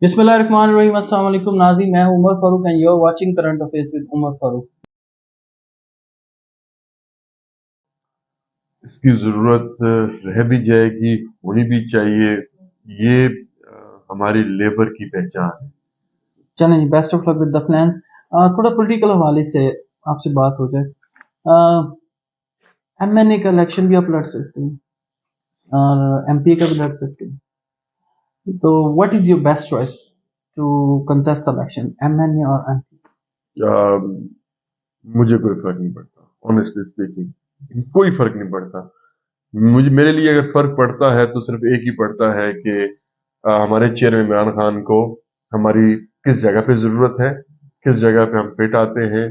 बिस्मिल्लाहिर्रहमानिर्रहीम। अस्सलाम वालेकुम नाज़रीन, मैं हूं Umar Farooq and you are watching current affairs with Umar Farooq. इसकी ज़रूरत रह भी जाएगी, होनी भी चाहिए। ये हमारी लेबर की पहचान है। चलें जी, best of luck with the plans. थोड़ा पॉलिटिकल हवाले से आपसे बात हो जाए। एमएनए का इलेक्शन भी आप लड़ सकते हैं और एमपी का भी लड़ सकते हैं, तो what is your best choice to contest election, MNA और एमपी? मुझे कोई फर्क नहीं पड़ता, ऑनेस्टली स्पीकिंग कोई फर्क नहीं पड़ता। मेरे लिए अगर फर्क पड़ता है तो सिर्फ एक ही पड़ता है कि हमारे चेयरमैन इमरान खान को हमारी किस जगह पे जरूरत है, किस जगह पे हम फिट आते हैं।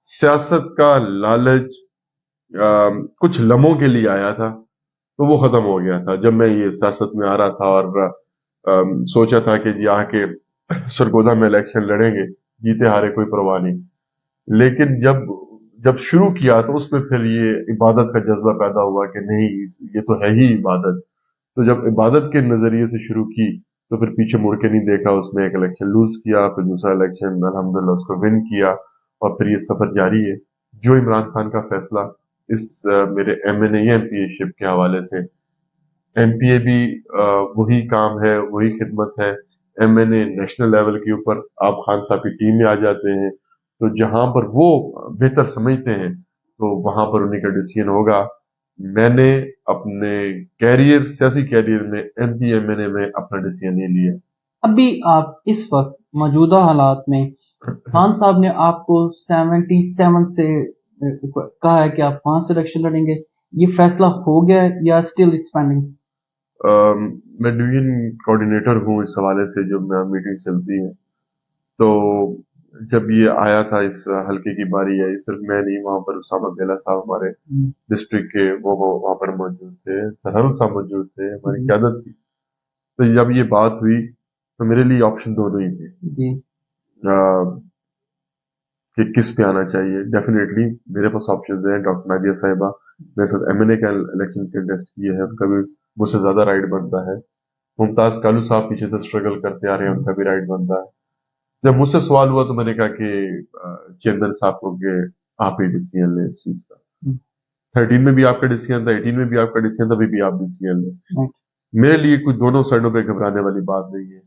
सियासत का लालच कुछ लम्हों के लिए आया था, तो वो खत्म हो गया था जब मैं ये सियासत में आ रहा था और सोचा था कि जी आके सरगोदा में इलेक्शन लड़ेंगे, जीते हारे कोई परवाह नहीं। लेकिन जब जब शुरू किया तो उसमें फिर ये इबादत का जज्बा पैदा हुआ कि नहीं, ये तो है ही इबादत। तो जब इबादत के नजरिए से शुरू की तो फिर पीछे मुड़ के नहीं देखा। उसमें एक इलेक्शन लूज किया, फिर दूसरा इलेक्शन अल्हम्दुलिल्लाह उसको विन किया, और फिर ये सफर जारी है। जो इमरान खान का फैसला इस मेरे एमएनए एमपीए शिप के हवाले से, एमपीए भी वही काम है, वही खिदमत है। एमएनए नेशनल लेवल के ऊपर आप खान साहब की टीम में आ जाते हैं, तो जहां पर वो बेहतर समझते हैं तो वहां पर उन्हीं का डिसीजन होगा। मैंने अपने कैरियर, सियासी कैरियर में एमपी एमएनए में अपना डिसीजन नहीं लिया। अभी आप इस वक्त मौजूदा हालात में खान साहब ने आपको 77 से कहा है कि आप वहां से इलेक्शन लड़ेंगे, ये फैसला हो गया है या स्टिल इट्स पेंडिंग? मैं डिवीजन कोऑर्डिनेटर हूँ इस हवाले से, जो मीटिंग चलती है। तो जब ये आया था, इस हल्के की बारी आई, सिर्फ मैं नहीं, वहां पर उसामा बेला साहब हमारे डिस्ट्रिक्ट के वो वहां पर मौजूद थे, सरहल साहब मौजूद थे, हमारी क्यादत थी। तो जब ये बात हुई तो मेरे लिए ऑप्शन दोनों ही थे जी कि किस पे आना चाहिए। डेफिनेटली मेरे पास ऑप्शन हैं। डॉक्टर नादिया साहिबा मेरे साथ एमएनए का इलेक्शन कंटेस्ट किए हैं, उनका भी मुझसे ज्यादा राइट बनता है। मुमताज कालू साहब पीछे से स्ट्रगल करते आ रहे हैं, उनका भी राइट बनता है। जब मुझसे सवाल हुआ तो मैंने कहा कि चेयरमैन साहब को कि आप ही डिसीजन लें इस चीज का। 13 में भी आपका डिसीजन था, 18 में भी आपका डिसीजन था, अभी भी आप डिसीजन लें। मेरे लिए कुछ दोनों साइडों पे घबराने वाली बात नहीं है।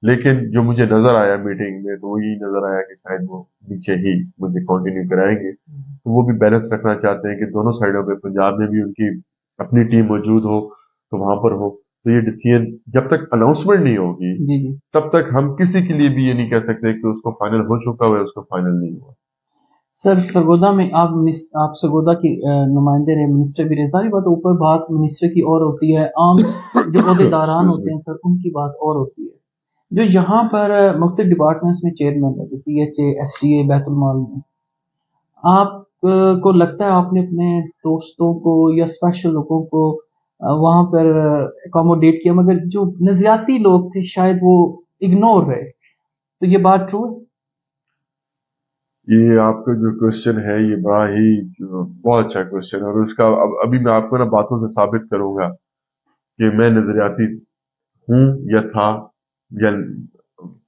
लेकिन जो मुझे नजर आया मीटिंग में, तो वो यही नजर आया कि शायद वो नीचे ही मुझे कंटिन्यू कराएंगे। तो वो भी बैलेंस रखना चाहते हैं कि दोनों साइडों पे, पंजाब में भी उनकी अपनी टीम मौजूद हो तो वहां पर हो। तो ये डिसीजन जब तक अनाउंसमेंट नहीं होगी जी जी तब तक हम किसी के लिए भी ये नहीं कह सकते कि उसको फाइनल हो चुका हुआ है, उसको फाइनल नहीं हुआ। सर, सरगोदा में आप सरगोदा की नुमाइंदे रहे, मिनिस्टर भी रहे, सारी बात ऊपर बात मिनिस्टर की और होती है, आम जो अहदेदारान होते हैं सर उनकी बात और होती है। जो यहाँ पर मुख्तलिफ डिपार्टमेंट्स में चेयरमैन है, पीएचए, एसडीए, बैतुल माल में, आप को लगता है आपने अपने दोस्तों को या स्पेशल लोगों को वहां पर अकोमोडेट किया, मगर जो नजरियाती लोग थे शायद वो इग्नोर रहे, तो ये बात ट्रू है? ये आपका जो क्वेश्चन है, ये बड़ा ही बहुत अच्छा क्वेश्चन है, और उसका अभी मैं आपको ना बातों से साबित करूंगा कि मैं नजरियाती हूं या था, या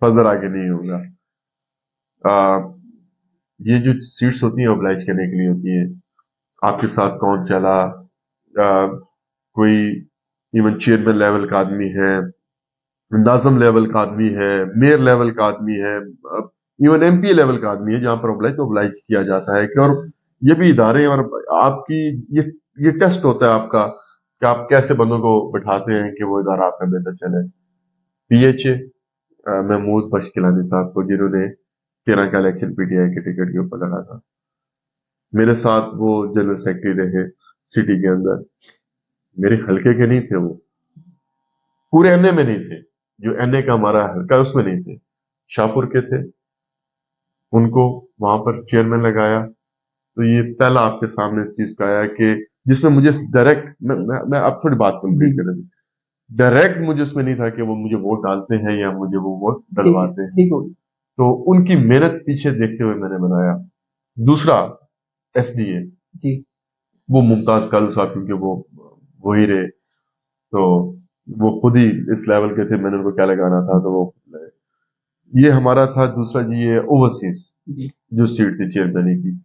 फर्दर आगे नहीं होगा। ये जो सीट्स होती हैं ऑब्लाइज करने के लिए होती है। आपके साथ कौन चला, कोई इवन चेयरमैन लेवल का आदमी है, नाजम लेवल का आदमी है, मेयर लेवल का आदमी है, इवन एमपी लेवल का आदमी है, जहां पर ऑब्लाइज किया जाता है कि, और ये भी इदारे हैं, और आपकी ये टेस्ट होता है आपका कि आप कैसे बंदों को बिठाते हैं कि वो इदारा आपका बेहतर चले। पीएचए महमूद बशकिलानी साहब को, जिन्होंने 13 का इलेक्शन पीटीआई के टिकट के ऊपर लड़ा था, मेरे साथ वो जनरल सेक्रेटरी रहे सिटी के अंदर। मेरे हल्के के नहीं थे वो, पूरे एनए में नहीं थे, जो एनए का हमारा हल्का उसमें नहीं थे, शाहपुर के थे। उनको वहां पर चेयरमैन लगाया। तो ये पहला आपके सामने इस चीज का आया कि जिसमें मुझे डायरेक्ट, मैं अब थोड़ी बात कंप्लीट कर रही, डायरेक्ट मुझे उसमें नहीं था कि वो मुझे वोट डालते हैं या मुझे वो वोट डलवाते हैं। ठीक हो तो उनकी मेहनत पीछे देखते हुए मैंने बनाया। दूसरा एसडीए, जी वो मुमताज कालू साहब, क्योंकि वो वही रहे, तो वो खुद ही इस लेवल के थे, मैंने उनको क्या लगाना था तो वो खुद लगे। یہ ہمارا تھا دوسرا جی یہ اوورسیز جی جو سیٹ تھی چیئرمین کی.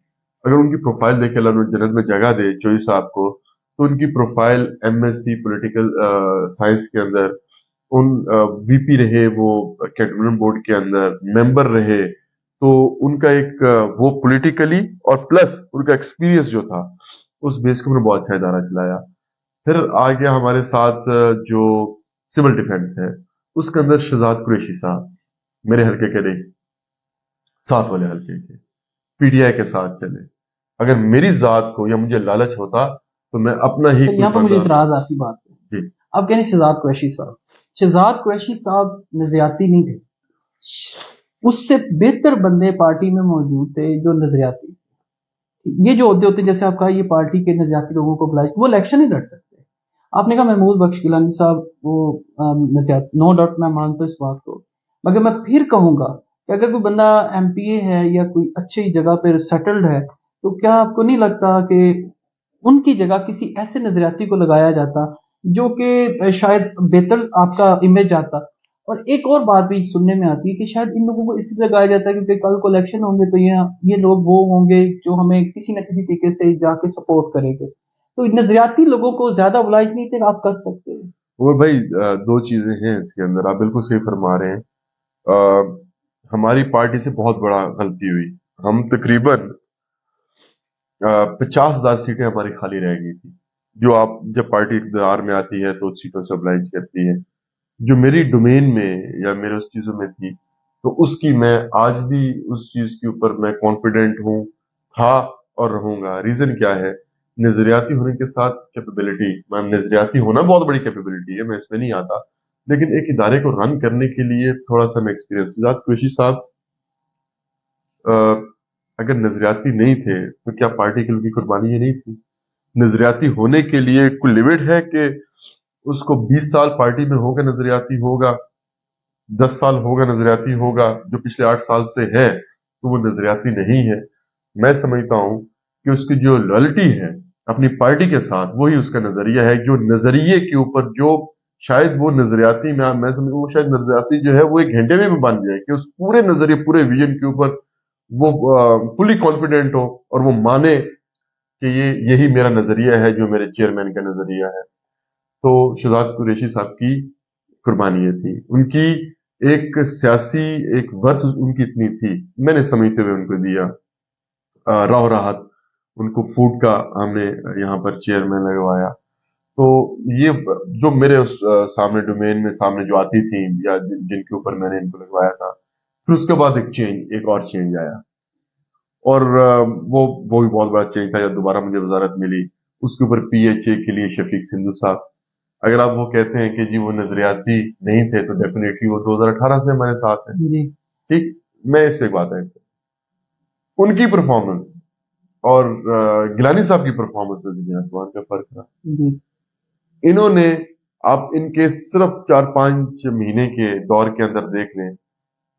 اگر ان کی پروفائل دیکھے اللہ انہیں جنت میں جگہ دے چوئی صاحب کو, تو ان کی profile M S C political science کے اندر, ان وی پی رہے وہ کینٹونمنٹ بورڈ کے اندر, ممبر رہے, تو ان کا ایک وہ پولیٹیکلی اور پلس ان کا ایکسپیرینس جو تھا اس بیس کو انہوں نے بہت اچھا ادارہ چلایا. پھر آ گیا ہمارے ساتھ جو سول ڈیفنس ہے, اس کے اندر شہزاد قریشی صاحب, میرے حلقے کے نہیں, ساتھ والے حلقے کے, پی ٹی آئی کے ساتھ چلے. اگر میری ذات کو یا مجھے لالچ ہوتا تو میں اپنا ہی سر کوئی یہاں پہ مجھے بندہ. اعتراض آپ کی بات پہ. جی آپ کہہ رہے ہیں شہزاد قریشی صاحب. شہزاد قریشی صاحب نظریاتی نہیں تھے, اس سے بہتر بندے پارٹی میں موجود تھے جو نظریاتی. یہ جو عہدے ہوتے جیسے آپ کہا یہ پارٹی کے نظریاتی لوگوں کو بلائے, وہ الیکشن ہی لڑ سکتے. آپ نے کہا محمود بخش گیلانی صاحب وہ نظریات, نو ڈاؤٹ میں مانتا ہوں اس بات کو, مگر میں پھر کہوں گا کہ اگر کوئی بندہ ایم پی اے ہے یا کوئی اچھی جگہ پہ سیٹلڈ ہے, تو کیا آپ کو نہیں لگتا کہ ان کی جگہ کسی ایسے نظریاتی کو لگایا جاتا جو کہ شاید بہتر آپ کا امیج آتا. اور ایک اور بات بھی سننے میں آتی ہے کہ شاید ان لوگوں کو اس لیے لگایا جاتا ہے کیونکہ کل کو الیکشن ہوں گے تو یہ لوگ وہ ہوں گے جو ہمیں کسی نہ کسی طریقے سے جا کے سپورٹ کریں گے. تو نظریاتی لوگوں کو زیادہ oblige نہیں تھے, آپ کر سکتے ہیں. اور بھائی دو چیزیں ہیں اس کے اندر, آپ بالکل صحیح فرما رہے ہیں. ہماری پارٹی سے بہت بڑا غلطی ہوئی. ہم تقریباً 50,000 سیٹیں ہماری خالی رہ گئی تھی, جو آپ جب پارٹی اقتدار میں آتی ہے تو سیٹوں سے oblige کرتی ہے. جو میری ڈومین میں یا میرے اس چیزوں میں تھی, تو اس کی میں آج بھی اس چیز کے اوپر میں کانفیڈنٹ ہوں, تھا اور رہوں گا. ریزن کیا ہے؟ نظریاتی ہونے کے ساتھ کیپیبلٹی, میں نظریاتی ہونا بہت بڑی کیپیبلٹی ہے, میں اس میں نہیں آتا, لیکن ایک ادارے کو رن کرنے کے لیے تھوڑا سا میں ایکسپیرینس. شہزاد قریشی صاحب اگر نظریاتی نہیں تھے تو کیا پارٹی کے لیے کی قربانی یہ نہیں تھی؟ نظریاتی ہونے کے لیے کوئی لمٹ ہے کہ اس کو 20 سال پارٹی میں ہوگا نظریاتی ہوگا, 10 سال ہوگا نظریاتی ہوگا, جو پچھلے 8 سال سے ہے تو وہ نظریاتی نہیں ہے. میں سمجھتا ہوں کہ اس کی جو لائلٹی ہے اپنی پارٹی کے ساتھ وہی اس کا نظریہ ہے, جو نظریے کے اوپر جو شاید وہ نظریاتی میں سمجھوں وہ شاید نظریاتی جو ہے وہ ایک گھنٹے میں بن جائے کہ اس پورے نظریے پورے ویژن کے اوپر وہ فلی کانفیڈنٹ ہو اور وہ مانے کہ یہی میرا نظریہ ہے جو میرے چیئرمین کا نظریہ ہے. تو شہزاد قریشی صاحب کی قربانی یہ تھی, ان کی ایک سیاسی ایک ورث ان کی اتنی تھی, میں نے سمجھتے ہوئے ان کو دیا. راہ راحت ان کو فوڈ کا ہم نے یہاں پر چیئرمین لگوایا. تو یہ جو میرے اس سامنے ڈومین میں سامنے جو آتی تھی یا جن کے اوپر میں نے ان کو لگوایا تھا, پھر اس کے بعد ایک اور چینج آیا, اور وہ بھی بہت بڑا چینج تھا. جب دوبارہ مجھے وزارت ملی, اس کے اوپر پی ایچ اے کے لیے شفیق سندھو صاحب. اگر آپ وہ کہتے ہیں کہ جی وہ نظریاتی نہیں تھے تو ڈیفینیٹلی وہ 2018 سے ہمارے ساتھ ہیں. جی ٹھیک, میں اس پہ ایک بات ہے, ان کی پرفارمنس اور گیلانی صاحب کی پرفارمنس میں زمین آسمان کا فرق تھا. جی انہوں نے, آپ ان کے صرف 4-5 مہینے کے دور کے اندر دیکھ لیں,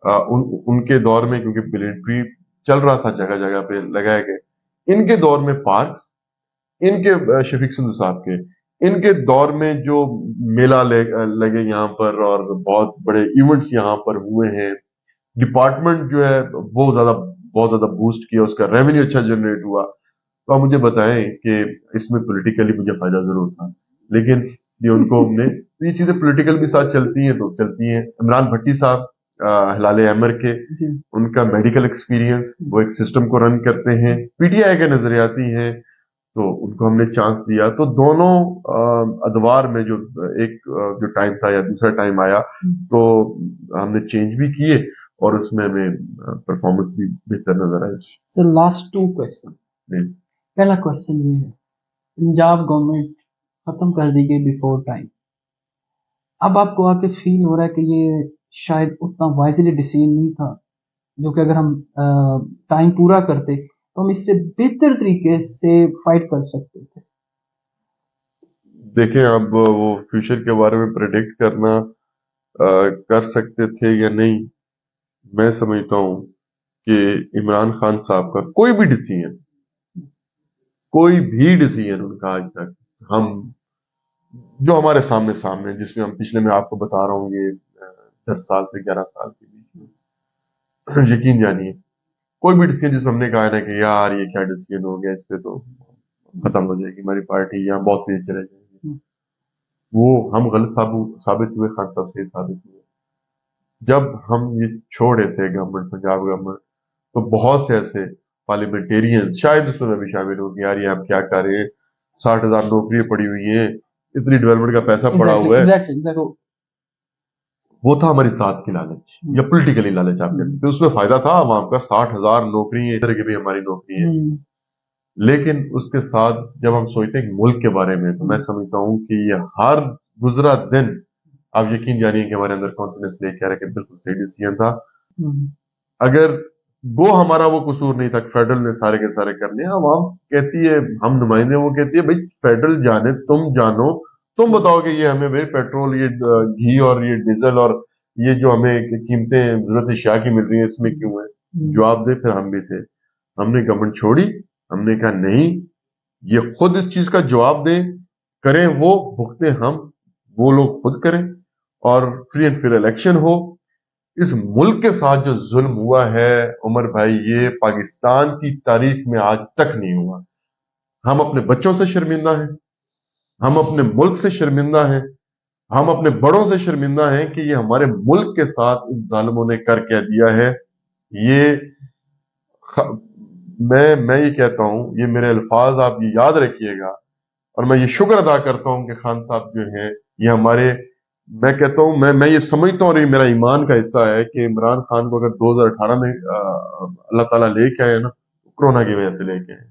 ان کے دور میں کیونکہ ملٹری چل رہا تھا, جگہ جگہ پہ لگائے گئے. ان کے دور میں پارکس, ان کے شفیق سندھو صاحب کے ان کے دور میں جو میلہ لگے یہاں پر اور بہت بڑے ایونٹس یہاں پر ہوئے ہیں, ڈپارٹمنٹ جو ہے وہ بہت زیادہ بوسٹ کیا, اس کا ریونیو اچھا جنریٹ ہوا. تو آپ مجھے بتائیں کہ اس میں پولیٹیکلی مجھے فائدہ ضرور تھا, لیکن یہ ان کو ہم نے, یہ چیزیں پولیٹیکل بھی ساتھ چلتی ہیں تو چلتی ہیں. عمران بھٹی صاحب ہلال احمر کے, ان کا میڈیکل ایکسپیرینس, وہ ایک سسٹم کو رن کرتے ہیں, پی ٹی آئی کے نظریاتی ہیں, تو ان کو ہم نے چانس دیا. تو دونوں ادوار میں جو ایک جو ٹائم تھا یا دوسرا ٹائم آیا تو ہم نے چینج بھی کیے اور اس میں ہمیں پرفارمنس بھی بہتر نظر آئی. Sir last 2 question. پہلا کویشچن یہ ہے, پنجاب گورنمنٹ ختم کر دی گئی بیفور ٹائم. اب آپ کو آ کے فیل ہو رہا ہے کہ یہ شاید اتنا وائزلی ڈیسیژن نہیں تھا, جو کہ اگر ہم ٹائم پورا کرتے تو ہم اس سے بہتر طریقے سے فائٹ کر سکتے تھے. دیکھیں, اب وہ فیوچر کے بارے میں پریڈکٹ کرنا کر سکتے تھے یا نہیں, میں سمجھتا ہوں کہ عمران خان صاحب کا کوئی بھی ڈیسیژن ان کا آج تک ہم جو ہمارے سامنے جس میں ہم پچھلے میں آپ کو بتا رہا ہوں یہ 10 سال سے 11 سال کے بیچ میں यकीन जानिए कोई भी डिसीजन जिसमें हमने कहा है ना कि यार ये क्या डिसीजन हो गया, इस पे तो खत्म हो जाएगी हमारी पार्टी, यहाँ बहुत तेज चले जाएंगे, वो हम गलत साबित हुए, खान साहब से साबित हुए। जब हम ये छोड़ रहे थे गवर्नमेंट, पंजाब गवर्नमेंट, तो बहुत से ऐसे पार्लियामेंटेरियन, शायद उसमें मैं भी शामिल हूँ कि यार ये आप क्या कर रहे हैं, 60,000 नौकरियां पड़ी हुई हैं, इतनी डेवलपमेंट का पैसा पड़ा हुआ है। exactly. वो था हमारी साथ की लालच या पॉलिटिकली लालच आप कह सकते हैं, उसमें फायदा था आवाम का, 60,000 नौकरी है, इधर की भी हमारी नौकरी है। लेकिन उसके साथ जब हम सोचते हैं मुल्क के बारे में, तो मैं समझता हूँ कि ये हर गुजरा दिन आप यकीन जानिए कि हमारे अंदर कॉन्फिडेंस लेके आ रहा है कि बिल्कुल सही डिसीजन था। अगर वो हमारा वो कसूर नहीं था, फेडरल ने सारे के सारे कर लिया, आवाम कहती है, हम नुमाइंदे, वो कहती है भाई फेडरल जाने, तुम जानो, तुम बताओ कि ये हमें भाई पेट्रोल, ये घी और ये डीजल और ये जो हमें कीमतें जरूरत अशिया की मिल रही है, इसमें क्यों है? जवाब दे। फिर हम भी थे, हमने गवर्नमेंट छोड़ी, हमने कहा नहीं, ये खुद इस चीज का जवाब दे, करें वो, भुगते हम, वो लोग खुद करें और फ्री एंड फेयर इलेक्शन हो। इस मुल्क के साथ जो जुल्म हुआ है उमर भाई, ये पाकिस्तान की तारीख में आज तक नहीं हुआ। हम अपने बच्चों से शर्मिंदा हैं, हम अपने मुल्क से शर्मिंदा हैं, हम अपने बड़ों से शर्मिंदा हैं कि ये हमारे मुल्क के साथ इन जालिमों ने कर क्या दिया है। ये मैं ये कहता हूं, ये मेरे अल्फाज आप ये याद रखिएगा, और मैं ये शुक्र अदा करता हूं कि खान साहब जो हैं ये हमारे, मैं कहता हूं, मैं ये समझता हूं और ये मेरा ईमान का हिस्सा है कि इमरान खान को अगर 2018 में अल्लाह ताला लेके आए ना, कोरोना की वजह से लेके आए,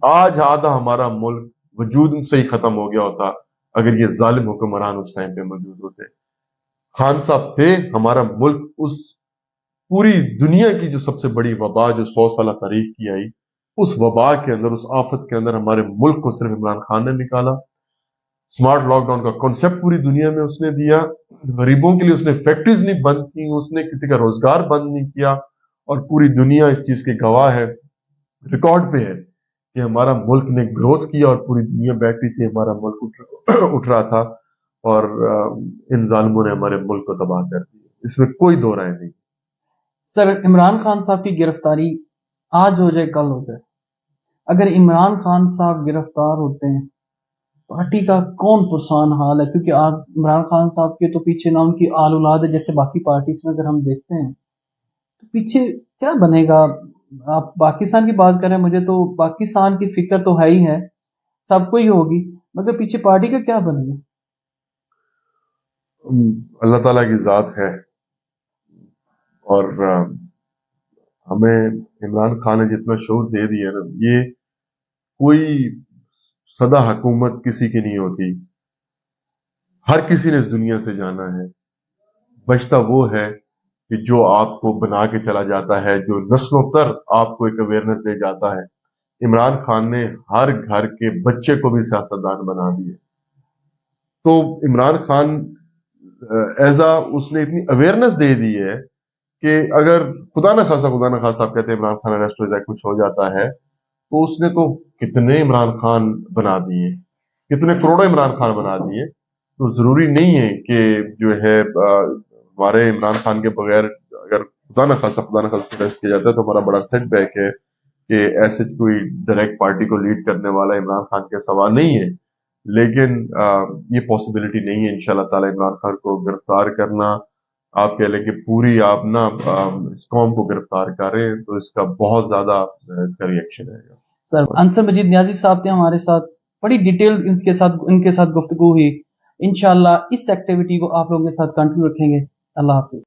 आज आधा हमारा मुल्क वजूद से ही खत्म हो गया होता अगर ये जालिम हुक्मरान उस टाइम पे मौजूद होते। खान साहब थे, हमारा मुल्क उस पूरी दुनिया की जो सबसे बड़ी वबा जो 100 साल तारीख की आई, उस वबा के अंदर, उस आफत के अंदर हमारे मुल्क को सिर्फ इमरान खान ने निकाला। स्मार्ट लॉकडाउन का कॉन्सेप्ट पूरी दुनिया में उसने दिया, गरीबों के लिए उसने फैक्ट्रीज नहीं बंद की, उसने किसी का रोजगार बंद नहीं किया, और पूरी दुनिया इस चीज के गवाह है, रिकॉर्ड पे है कि हमारा मुल्क ने ग्रोथ किया और पूरी दुनिया बैठी थी, हमारा मुल्क उठ रहा था, और इन जालिमों ने हमारे मुल्क को तबाह कर दिया, इसमें कोई दो राय नहीं। सर, इमरान खान साहब की गिरफ्तारी आज हो जाए कल हो जाए, अगर इमरान खान साहब गिरफ्तार होते हैं, पार्टी का कौन पुरसान हाल है? क्योंकि आप इमरान खान साहब के तो पीछे ना उनकी आल औलाद है, जैसे बाकी पार्टीज में अगर हम देखते हैं तो पीछे क्या बनेगा? आप पाकिस्तान की बात करें, मुझे तो पाकिस्तान की फिक्र तो है ही है, सबको ही होगी, मगर पीछे पार्टी का क्या बनेगा? अल्लाह ताला की जात है, और हमें इमरान खान ने जितना शोर दे दिया ना, ये कोई सदा हुकूमत किसी की नहीं होती, हर किसी ने इस दुनिया से जाना है। बचता वो है कि जो आपको बना के चला जाता है, जो नस्लों तर आपको एक अवेयरनेस दे जाता है। इमरान खान ने हर घर के बच्चे को भी सियासतदान बना दिए। तो इमरान खान एजा उसने इतनी अवेयरनेस दे दी है कि अगर खुदा न खासा आप कहते हैं इमरान खान अरेस्ट हो जाए, कुछ हो जाता है, तो उसने तो कितने इमरान खान बना दिए, कितने करोड़ों इमरान खान बना दिए। तो जरूरी नहीं है कि जो है हमारे इमरान खान के बगैर, अगर खुदा न खासा अरेस्ट किया जाता है, तो हमारा बड़ा सेटबैक है कि ऐसे कोई डायरेक्ट पार्टी को लीड करने वाला इमरान खान के सवाल नहीं है। लेकिन ये पॉसिबिलिटी नहीं है इंशाल्लाह ताला इमरान खान को गिरफ्तार करना। आप कह लें कि पूरी आप ना इस कौम को गिरफ्तार करें, तो इसका बहुत ज्यादा इसका रिएक्शन है। सर, अंसर मजीद न्याजी साहब थे हमारे साथ, बड़ी डिटेल इनके साथ गुफ्तगू हुई। इंशाल्लाह इस एक्टिविटी को आप लोगों के साथ कंटिन्यू रखेंगे। अल्लाह हाफिज।